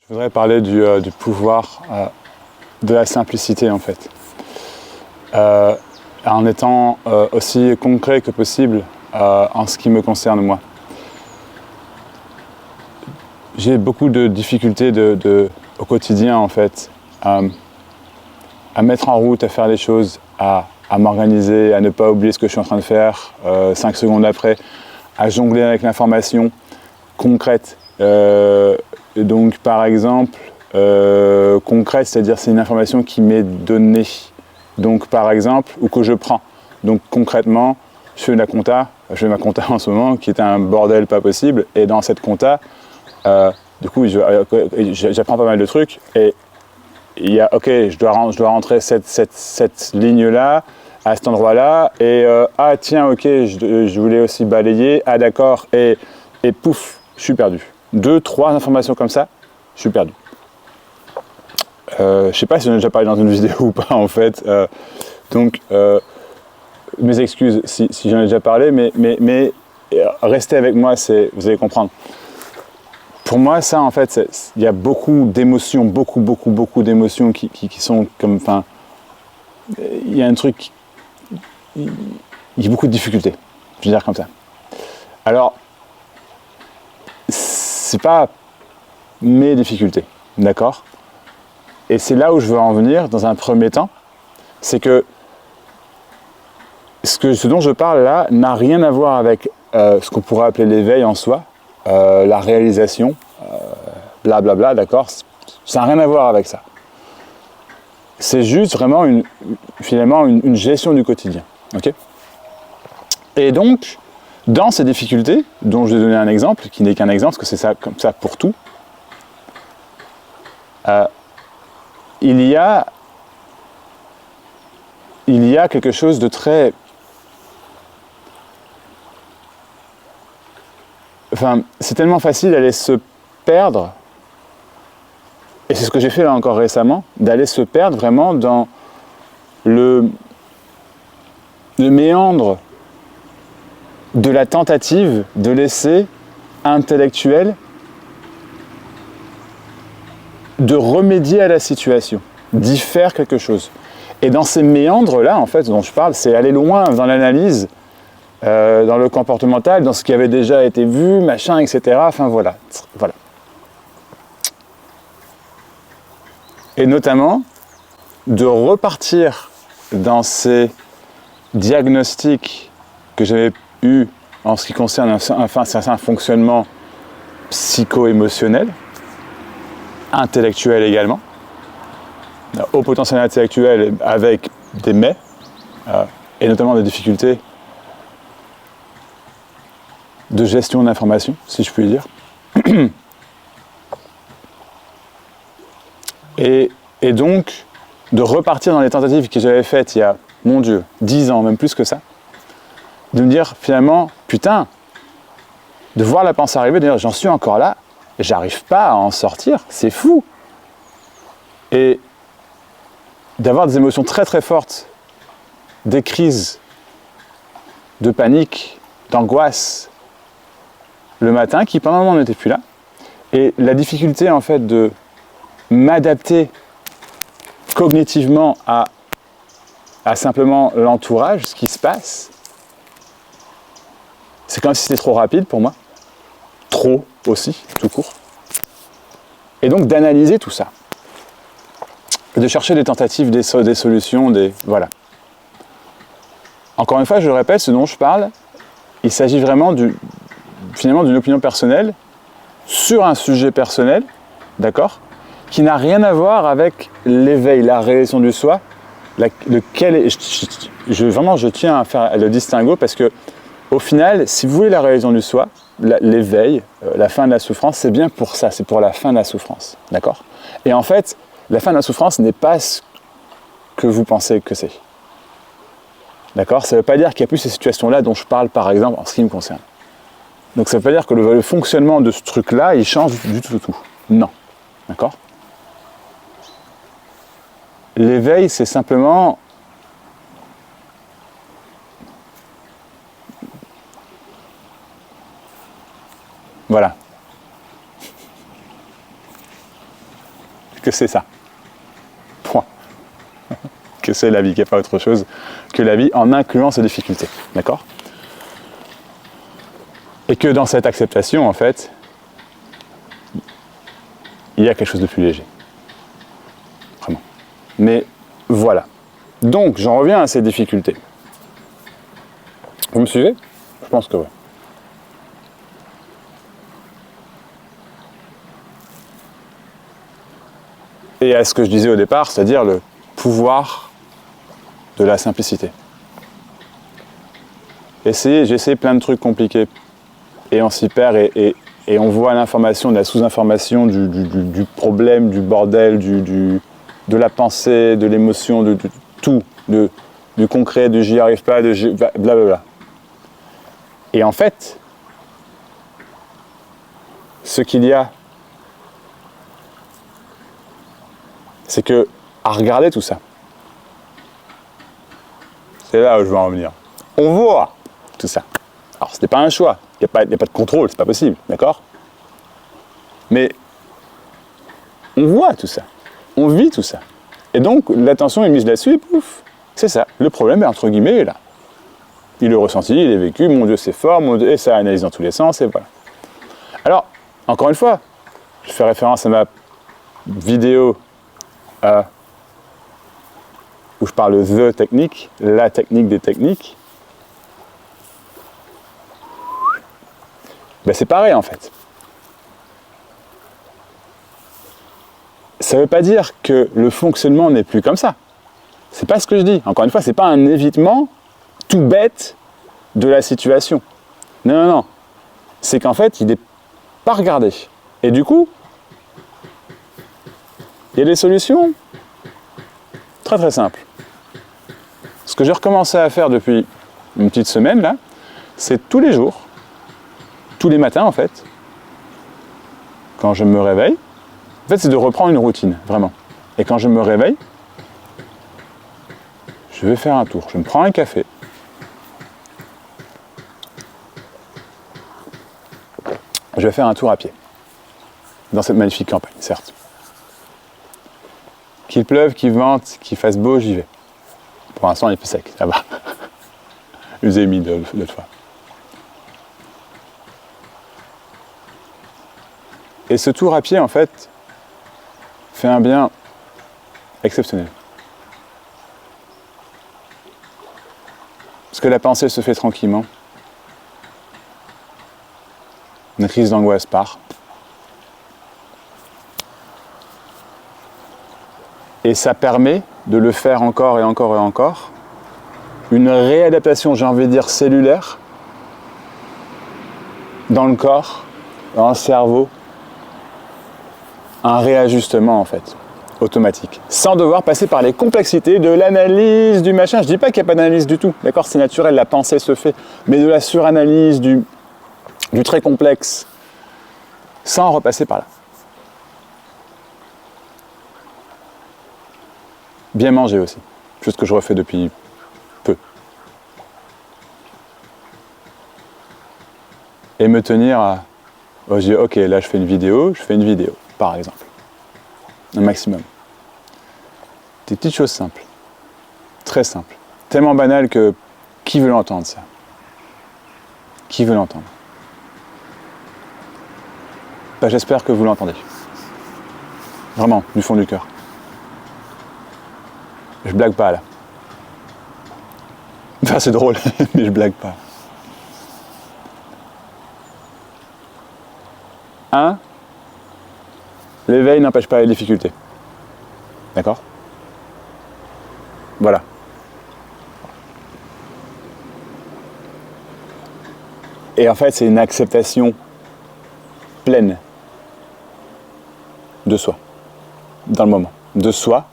Je voudrais parler du pouvoir de la simplicité en fait. En étant aussi concret que possible en ce qui me concerne moi. J'ai beaucoup de difficultés au quotidien en fait, à mettre en route, à faire les choses, à m'organiser, à ne pas oublier ce que je suis en train de faire 5 secondes après, à jongler avec l'information concrète. Donc par exemple, concrète, c'est-à-dire c'est une information qui m'est donnée. Donc par exemple, ou que je prends. Donc concrètement, je fais ma compta en ce moment, qui est un bordel pas possible, et dans cette compta, du coup, j'apprends pas mal de trucs, et il y a, ok, je dois rentrer cette ligne-là, à cet endroit-là, et ah tiens, ok, je voulais aussi balayer, ah d'accord, et pouf, je suis perdu. 2, 3 informations comme ça, je suis perdu. Je sais pas si j'en ai déjà parlé dans une vidéo ou pas en fait, donc mes excuses si j'en ai déjà parlé, mais restez avec moi, vous allez comprendre. Pour moi, ça, en fait, il y a beaucoup d'émotions, beaucoup d'émotions qui sont comme, enfin, il y a un truc, il y a beaucoup de difficultés, je veux dire comme ça. Alors, c'est pas mes difficultés, d'accord? Et c'est là où je veux en venir dans un premier temps, c'est que ce dont je parle là n'a rien à voir avec ce qu'on pourrait appeler l'éveil en soi, la réalisation, blablabla, d'accord? Ça n'a rien à voir avec ça. C'est juste vraiment finalement une gestion du quotidien. Okay, et donc, dans ces difficultés, dont je vais donner un exemple, qui n'est qu'un exemple, parce que c'est ça comme ça pour tout, il y a quelque chose de très... Enfin, c'est tellement facile d'aller se perdre, et c'est ce que j'ai fait là encore récemment, d'aller se perdre vraiment dans le méandre de la tentative de l'essai intellectuel de remédier à la situation, d'y faire quelque chose. Et dans ces méandres-là, en fait, dont je parle, c'est aller loin dans l'analyse, dans le comportemental, dans ce qui avait déjà été vu, machin, etc. Enfin voilà. Et notamment, de repartir dans ces diagnostics que j'avais eus en ce qui concerne un certain fonctionnement psycho-émotionnel, intellectuel également, au potentiel intellectuel avec des mais, et notamment des difficultés de gestion de l'information, si je puis dire. Et donc, de repartir dans les tentatives que j'avais faites il y a, mon Dieu, 10 ans, même plus que ça, de me dire finalement, putain, de voir la pensée arriver, de dire j'en suis encore là, j'arrive pas à en sortir, c'est fou. Et d'avoir des émotions très très fortes, des crises de panique, d'angoisse, le matin, qui pendant un moment n'étaient plus là. Et la difficulté en fait de m'adapter cognitivement à simplement l'entourage, ce qui se passe, c'est comme si c'était trop rapide pour moi. Trop aussi, tout court. Et donc d'analyser tout ça. Et de chercher des tentatives, des solutions, voilà. Encore une fois, je le répète, ce dont je parle, il s'agit vraiment finalement d'une opinion personnelle sur un sujet personnel, d'accord, qui n'a rien à voir avec l'éveil, la réalisation du soi, vraiment je tiens à faire le distinguo parce que au final, si vous voulez la réalisation du soi, l'éveil, la fin de la souffrance, c'est bien pour ça, c'est pour la fin de la souffrance, d'accord? Et en fait, la fin de la souffrance n'est pas ce que vous pensez que c'est. D'accord? Ça ne veut pas dire qu'il n'y a plus ces situations-là dont je parle par exemple en ce qui me concerne. Donc ça ne veut pas dire que le fonctionnement de ce truc-là, il change du tout. Non. D'accord? L'éveil, c'est simplement... Voilà. que c'est ça. Point. Que c'est la vie, qu'il n'y a pas autre chose que la vie en incluant ces difficultés. D'accord ? Et que dans cette acceptation, en fait, il y a quelque chose de plus léger. Vraiment. Mais voilà. Donc, j'en reviens à ces difficultés. Vous me suivez ? Je pense que oui. Et à ce que je disais au départ, c'est-à-dire le pouvoir de la simplicité. J'ai essayé plein de trucs compliqués et on s'y perd et on voit l'information, de la sous-information, du problème, du bordel, de la pensée, de l'émotion, de tout, du concret, du j'y arrive pas, de blablabla. Et en fait, ce qu'il y a, c'est que, à regarder tout ça, c'est là où je veux en venir. On voit tout ça. Alors, ce n'est pas un choix, il n'y a pas de contrôle, c'est pas possible, d'accord ? Mais on voit tout ça, on vit tout ça. Et donc, l'attention est mise là-dessus et pouf, c'est ça. Le problème, entre guillemets, est là. Il est ressenti, il est vécu, mon Dieu, c'est fort, mon Dieu, et ça analyse dans tous les sens, et voilà. Alors, encore une fois, je fais référence à ma vidéo où je parle de technique, la technique des techniques. Ben c'est pareil en fait. Ça ne veut pas dire que le fonctionnement n'est plus comme ça. C'est pas ce que je dis. Encore une fois, c'est pas un évitement tout bête de la situation. Non, non, non. C'est qu'en fait, il n'est pas regardé. Et du coup, il y a des solutions très très simples. Ce que j'ai recommencé à faire depuis une petite semaine là, c'est tous les jours, tous les matins en fait, quand je me réveille, en fait c'est de reprendre une routine, vraiment. Et quand je me réveille, je vais faire un tour, je me prends un café, je vais faire un tour à pied, dans cette magnifique campagne, certes. Qu'il pleuve, qu'il vente, qu'il fasse beau, j'y vais. Pour l'instant, il fait sec, ça va. Usé mis de fois. Et ce tour à pied, en fait, fait un bien exceptionnel. Parce que la pensée se fait tranquillement. Une crise d'angoisse part. Et ça permet de le faire encore et encore et encore. Une réadaptation, j'ai envie de dire, cellulaire dans le corps, dans le cerveau. Un réajustement en fait, automatique. Sans devoir passer par les complexités de l'analyse, du machin. Je dis pas qu'il n'y a pas d'analyse du tout. D'accord, c'est naturel, la pensée se fait. Mais de la suranalyse, du très complexe. Sans repasser par là. Bien manger aussi. Chose que je refais depuis peu. Et me tenir à... Oh, je dis, ok, là je fais une vidéo, par exemple. Un maximum. Des petites choses simples. Très simples. Tellement banales que... Qui veut l'entendre, ça ? Qui veut l'entendre ? Ben, j'espère que vous l'entendez. Vraiment, du fond du cœur. Je blague pas là. Enfin, c'est drôle, mais je blague pas. 1. L'éveil n'empêche pas les difficultés. D'accord ? Voilà. Et en fait, c'est une acceptation pleine de soi, dans le moment. De soi,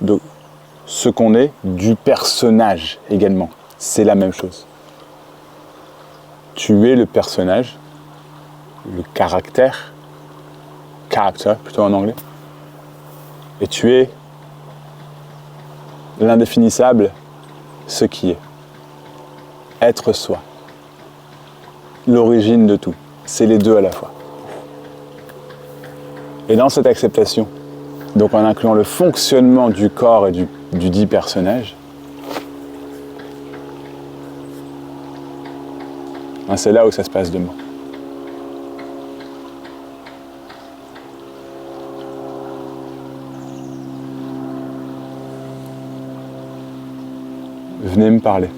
de ce qu'on est, du personnage également. C'est la même chose. Tu es le personnage, le caractère, character plutôt en anglais, et tu es l'indéfinissable, ce qui est. Être soi. L'origine de tout. C'est les deux à la fois. Et dans cette acceptation, donc en incluant le fonctionnement du corps et du dit personnage, c'est là où ça se passe de moi. Venez me parler.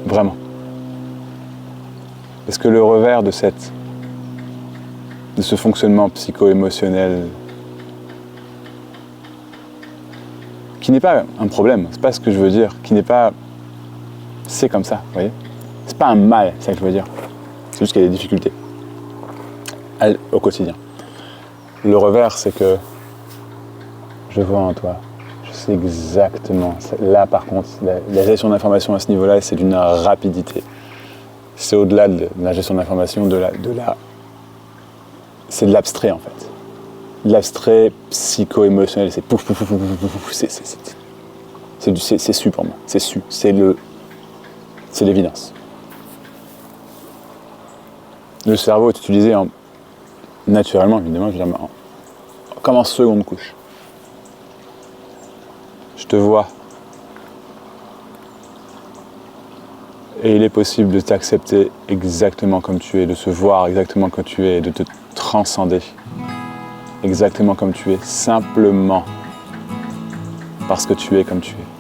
Vraiment. Parce que le revers de ce fonctionnement psycho-émotionnel, qui n'est pas un problème, c'est pas ce que je veux dire, qui n'est pas... C'est comme ça, vous voyez. C'est pas un mal, c'est ça que je veux dire. C'est juste qu'il y a des difficultés au quotidien. Le revers, c'est que je vois en toi, je sais exactement. Là, par contre, la gestion d'information à ce niveau-là, c'est d'une rapidité. C'est au-delà de la gestion d'information, c'est de l'abstrait en fait. L'abstrait psycho-émotionnel, c'est pouf, pouf, pouf, pouf, pouf, c'est su pour moi. C'est su, c'est l'évidence. Le cerveau est utilisé naturellement, évidemment, je veux dire, comme en seconde couche. Je te vois. Et il est possible de t'accepter exactement comme tu es, de se voir exactement comme tu es, de te transcender exactement comme tu es, simplement parce que tu es comme tu es.